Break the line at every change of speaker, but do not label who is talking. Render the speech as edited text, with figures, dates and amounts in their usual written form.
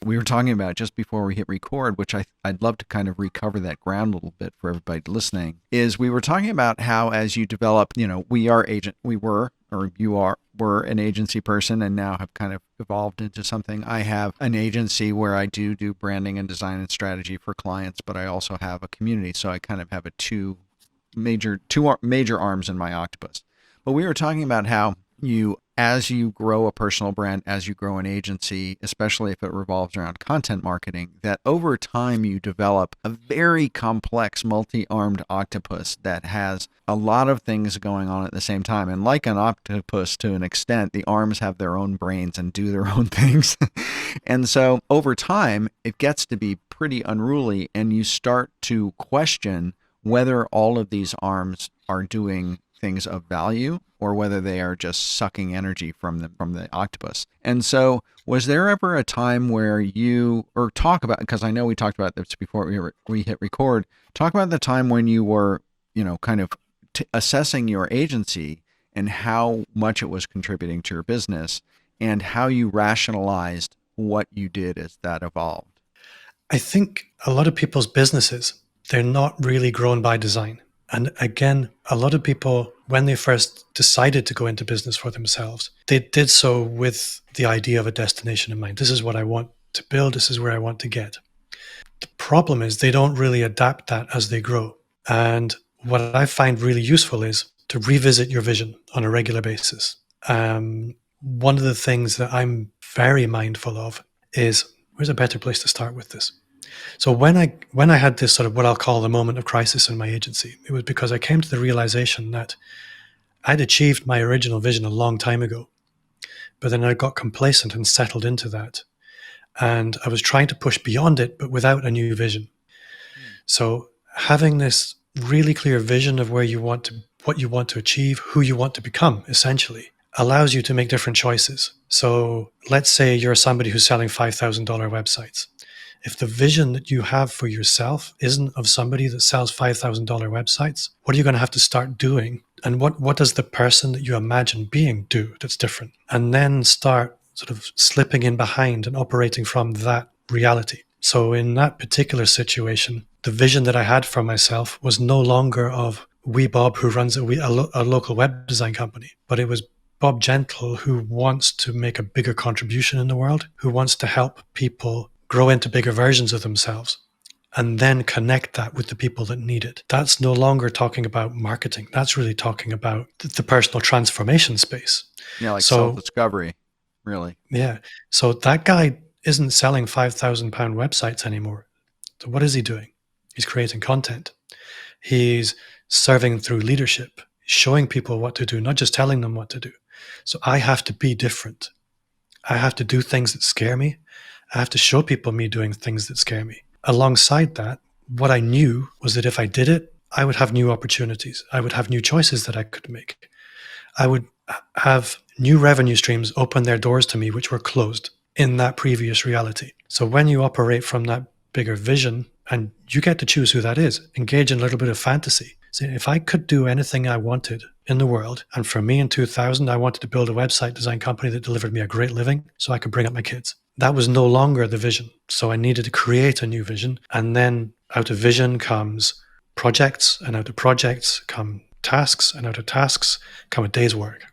we were talking about just before we hit record, which I'd love to kind of recover that ground a little bit for everybody listening, is we were talking about how as you develop, were an agency person and now have kind of evolved into something. I have an agency where I do branding and design and strategy for clients, but I also have a community. So I kind of have two major arms in my octopus. But we were talking about how as you grow a personal brand, as you grow an agency, especially if it revolves around content marketing, that over time you develop a very complex multi-armed octopus that has a lot of things going on at the same time. And like an octopus to an extent, the arms have their own brains and do their own things. And so over time, it gets to be pretty unruly, and you start to question whether all of these arms are doing things of value or whether they are just sucking energy from the octopus. And so was there ever a time where talk about, because I know we talked about this before we hit record, talk about the time when you were, kind of assessing your agency and how much it was contributing to your business and how you rationalized what you did as that evolved.
I think a lot of people's businesses, they're not really grown by design. And again, a lot of people, when they first decided to go into business for themselves, they did so with the idea of a destination in mind. This is what I want to build. This is where I want to get. The problem is they don't really adapt that as they grow. And what I find really useful is to revisit your vision on a regular basis. One of the things that I'm very mindful of is, where's a better place to start with this? So when I had this sort of what I'll call the moment of crisis in my agency, it was because I came to the realization that I'd achieved my original vision a long time ago, but then I got complacent and settled into that. And I was trying to push beyond it, but without a new vision. So having this really clear vision of what you want to achieve, who you want to become, essentially, allows you to make different choices. So let's say you're somebody who's selling $5,000 websites. If the vision that you have for yourself isn't of somebody that sells $5,000 websites, what are you going to have to start doing? And what does the person that you imagine being do that's different? And then start sort of slipping in behind and operating from that reality. So in that particular situation, the vision that I had for myself was no longer of wee Bob who runs a local web design company, but it was Bob Gentle who wants to make a bigger contribution in the world, who wants to help people grow into bigger versions of themselves, and then connect that with the people that need it. That's no longer talking about marketing. That's really talking about the personal transformation space.
Yeah, like self-discovery, really.
Yeah. So that guy isn't selling £5,000 websites anymore. So what is he doing? He's creating content. He's serving through leadership, showing people what to do, not just telling them what to do. So I have to be different. I have to do things that scare me. I have to show people me doing things that scare me. Alongside that, what I knew was that if I did it, I would have new opportunities. I would have new choices that I could make. I would have new revenue streams open their doors to me, which were closed in that previous reality. So when you operate from that bigger vision, and you get to choose who that is, engage in a little bit of fantasy. So if I could do anything I wanted in the world, and for me in 2000, I wanted to build a website design company that delivered me a great living so I could bring up my kids. That was no longer the vision. So I needed to create a new vision. And then out of vision comes projects, and out of projects come tasks, and out of tasks come a day's work.